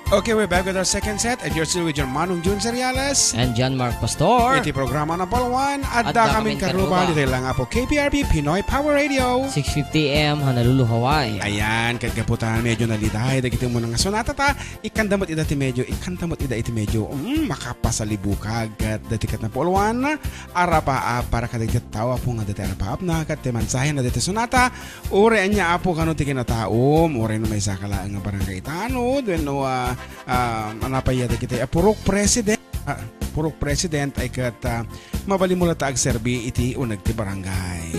Okay, we're back with our second set and you're still with your Manong Jun Seriales and John Mark Pastor. Iti programa ng Palawan at kaming karuba dito lang po KPRP Pinoy Power Radio 650 AM Honolulu, Hawaii. Ayan, kagaputan medyo nalitahay dagiti mo nga sonata ta ikandamot ida ti medyo iti medyo makapasalibukag at datikat na Palawan arapa para kadagiti tawa po nga dati arapa na kat mensahe na dati sonata ore anya apo kanu ti kinataom ore no may sakala nga barangay tanod wenno anapayada kita purok president ay kat mabalimula ta ag serbi iti unag ti barangay.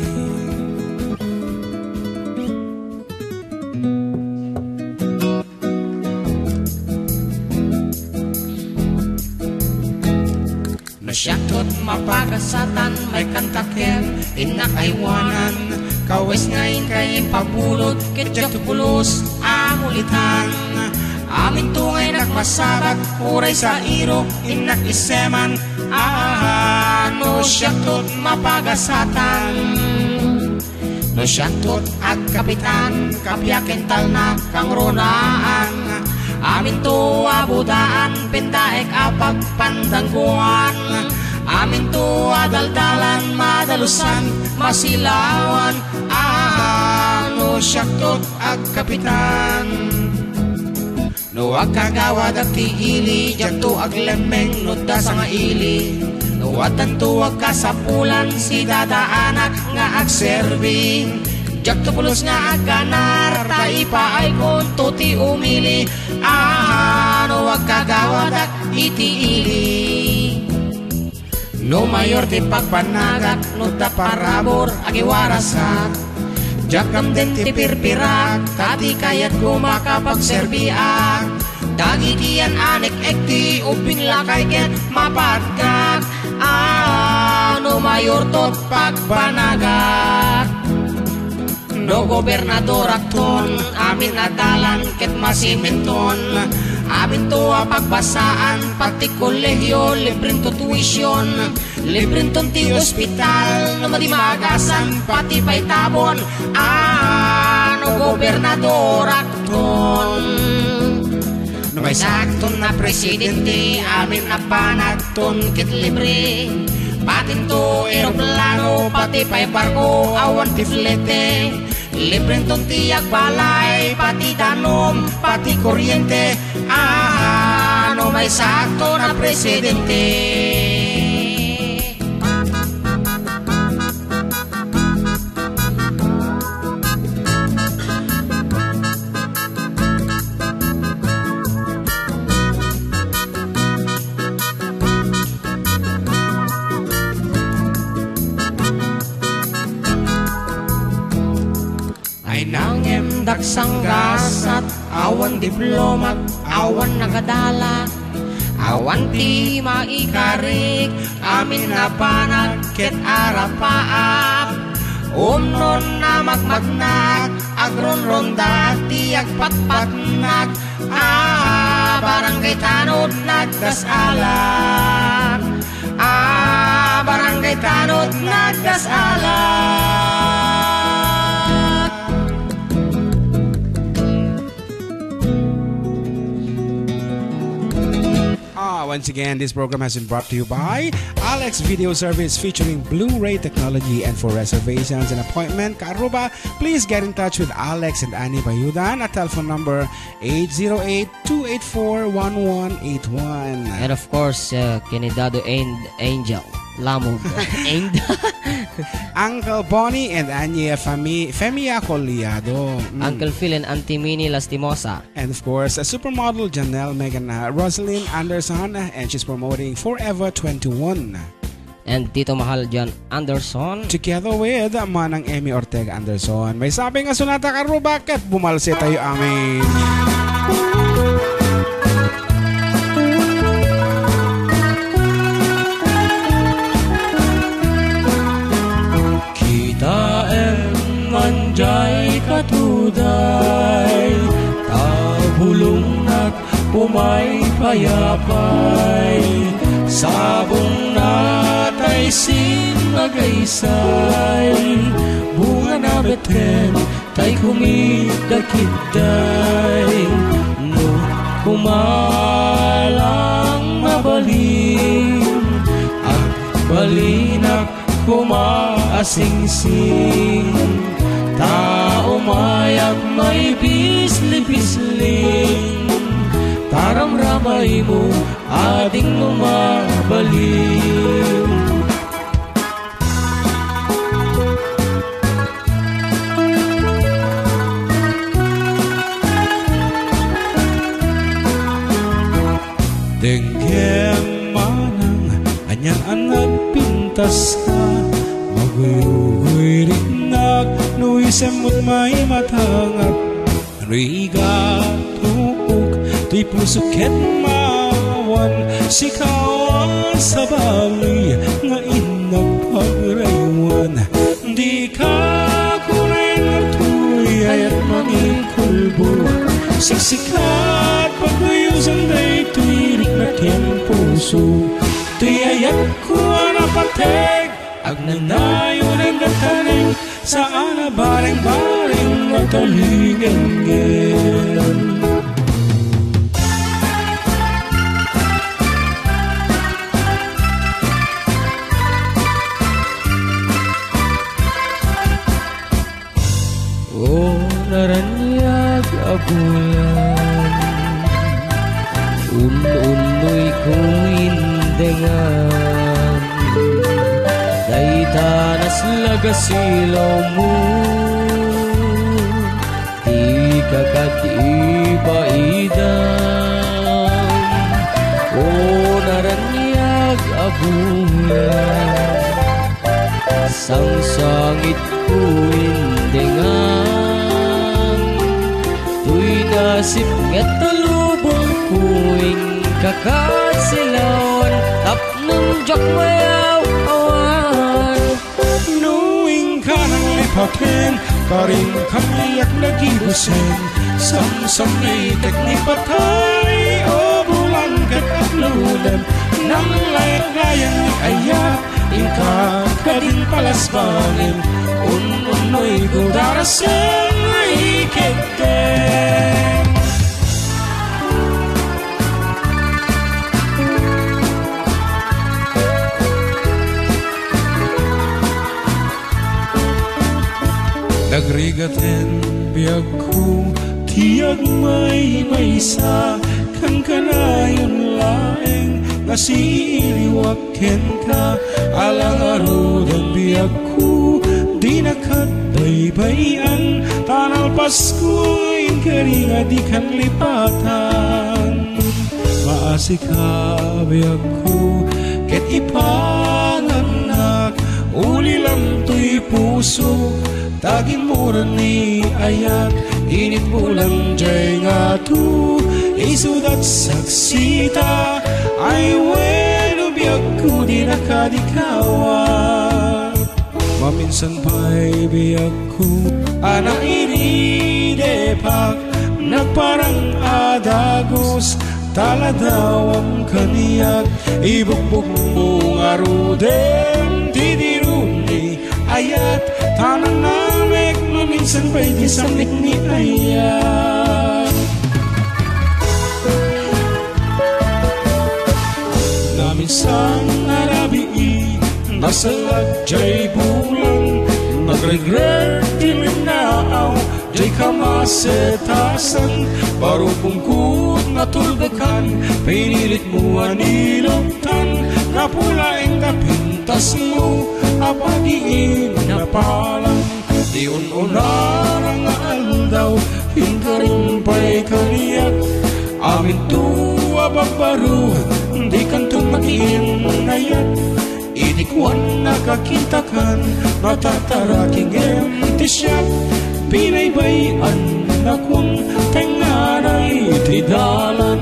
Nasyakot mapagasatan may kantaken inakaywanan kawes ngayon kay pabulot kityak tupulos amulitan amin tungay nagmasabat uray sa iro inakiseman no syaktot mapagasatan no syaktot at kapitan kapyakental na kang ronaan amin to abudaan pindaek apag pandangguan amin to adaldalan madalusan masilawan no syaktot at kapitan no agkagawad at tiili Diagto aglemeng nudda sa nga ili no atanto agkasapulan si dadaanak nga agserving Diagto pulos nga aganar taipa ay kunto ti umili no agkagawad at itiili no mayor ti pagpanagak nudda parabor agiwarasak Jakam din ti pirpirak, tati kayat ko makapagserbiak Dagitian anek ekti, uping lakay ket mapatgak no mayor tot pagpanagak No gobernador akton, amin adalan ket masimenton Amin to pagbasaan, pati kolehyo, libreng to tuition Libreng to ti ospital, no madimagasan, pati pa'y tabon no gobernador akton No may sakton na presidente, amin na panagton ket libre Patin to aeroplano, pati pa'y barko, awan ti flete Libreng ton tiyak balay, pati danom, pati kuryente no may sakto na presidente Daksanggasat, awan diplomat, awan nagadala Awan ti maikarik, amin na panag ket arapaap Umnon na magmagnak, agronronda ti agpatpatnak Barangay tanod nagdasalak Barangay tanod nagdasalak Once again, this program has been brought to you by Alex Video Service featuring Blu-ray technology. And for reservations and appointment, Karuba, please get in touch with Alex and Annie Bayudan at telephone number 808-284-1181. And of course, Canidado and Angel Lamog and Uncle Bonnie and Anya Femia Coliado. Uncle Phil and Auntie Minnie Lastimosa. And of course, a supermodel Janelle Megan Rosalind Anderson, and she's promoting Forever 21. And Tito Mahal John Anderson. Together with Manang Emmy Ortega Anderson. May sabi nga sunata Karuba, ket bumalse tayo amin. Manjay katuday tabulong nak umay payapay sabong natay sinagaysay bunga na beten tay kumidakitay no kumalang mabaling at balinak kumaasingsing. Tao mayag may bisli-bisling, taramramay mo ating mabaling. Denggem manang anyang anak pintas ka, maguyugoy rin nuisemot may matangap. Riga tupok tuy puso ket mawan, sikawan sa bali nga inang pagraywan. Di ka kunay na tuy ayat mangikulbo, siksikat paguyusan day tuy rik na ken puso. Tuy ayat ko napatek agnanayon ang natanim, saan na baring-baring natalingan-ngin. O naranyag abulan, un-unoy kong indengan, daitanas lagasilaw mo, di kakat ibaidan. O naranyag abulan, sang-sangit ko indengan, tuy nasip nga talubong kuing kakasilawan, tapnong jak mayaw awan. Nuing ka ng lipatin, karing kamiyak nagibusin, samsam na itek ni patay, o bulan kat at lulan, nang layang-layang ni ayak, ingka ka din palasbangin, un-unoy ko darasan na ikiteng. Nagrigaten biyag ko, tiyag may maysa, kang kanayon laeng, nasiliwaken ka, alang arudan biyag ko, di nakatbaybayan, tanal Pasko ngayon karinga di kan lipatan. Maasi ka biyag ko, ket ipanganak, uli lang to'y puso, tagin mo rin ni ayat, init mo lang jay nga tu, isudat saksita, ay weno biyag ko di nakadikawan. Maminsan pa'y biyag ko, anak inidepak, nagparang adagos, taladawang kaniyag, ibukbuk mo nga rudem, didiruni ayat, tanang namek, maminsan pa'y di samik ni ayat. Naminsan narabii, nasalag jay bulan, nagregret timinaaw, jay kamasetasan, parupungkut natulbakan, pinilit mo aniloktan, napulaing kapintas mo, apagiin na palang, di un-unar nga aldaw, hinkarin pa'y kaniyak, amin tuwa bagbaro, di kantong mag-inayat, inikwan nakakitakan, natataraking empty shop, pinaybayan na kung tengaray tidalan.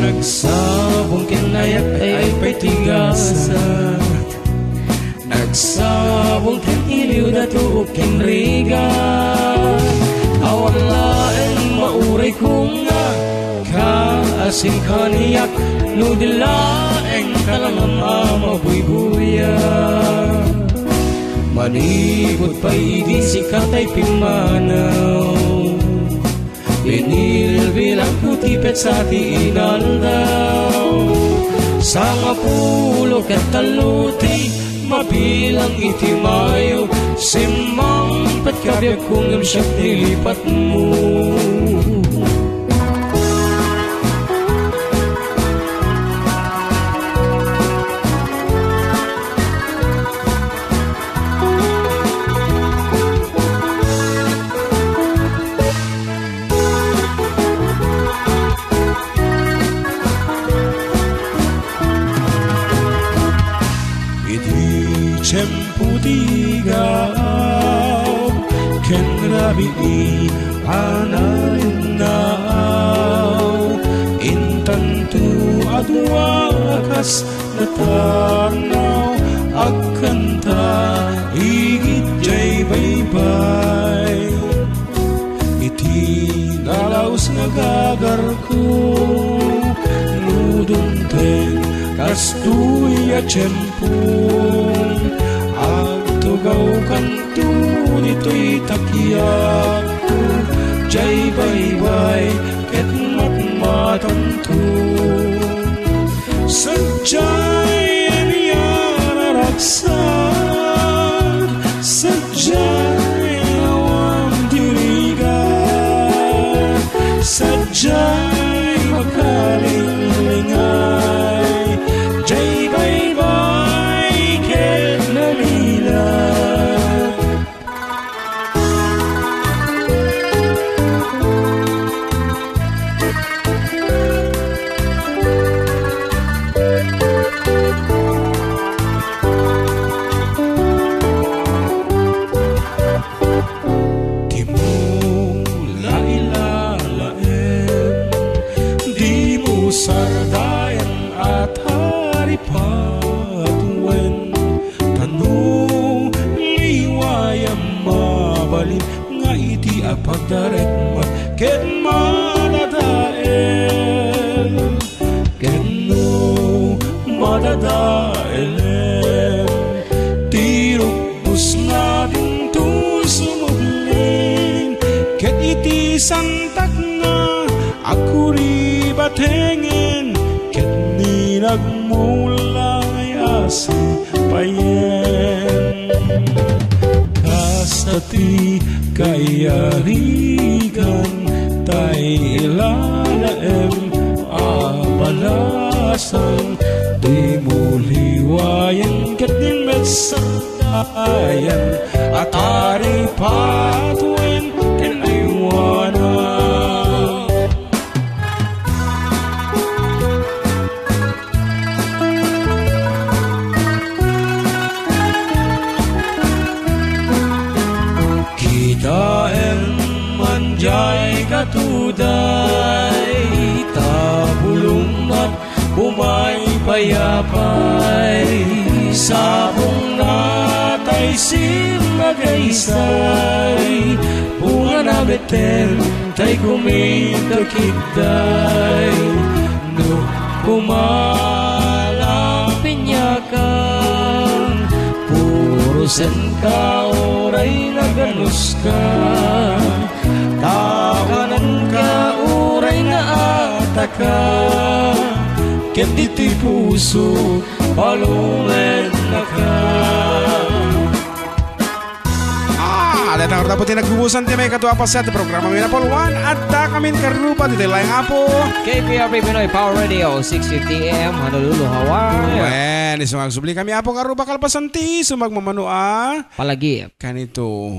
Nagsabong kinayak ay pa'y tigasan, nagsabong dato kinriga awalain mauray kong nga kaasing kaniyak no dilaeng kalangang mabuy-buya manibot pa idi si katay pimanaw Binil bilang kutipet sa tiinal daw Sa ngapulo kat taluti Mabilang itimayo Simang patkabiag kung imsyak nilipat mo Cemputigaw ken rabi ananaw intan tu adwakas natanaw agkanta igit jay baybay iti nalaus nagagar ko nudunten kastuya cempung Agtugaw kanto nito'y takyak ko Jay baybay ket matmatanto Sadya'y niyararagsak Sadya'y awang dirigan Sadya'y makalingay Jay baybay ket namila Di mo lailalain Di mo sardayan at haripatuen Tanong liwayang mabalin Nga iti apagdarek ket madadael Ket no madadaelen Tirukbus natin to sumugling Ket iti santak nga ako ribatengin Ket ninagmulay asipayen Kasati kayarigan tay ilalaem abalasan Di mo liwayan ket ninmetsadayan At ari patuen ken aywanan Kitaen manjay katuday Tabulong at umay payapay Sabong natay simagaysay Bunga na beten tay kumitakiday No pumalang pinyakan Puro sen ka oray naganus ka Takanan ka uray na ataka Ket iti puso palungan na ka Datang dapat tinagbubusan ti may katuwa pa sa programa may napoluan at kamin karupa dito lang apo KPRP Pinoy Power Radio 650 AM Honolulu, Hawaii. Wen, isong agsubli kami apo karupa kalpasan ti sumagmamanua Palagi kanito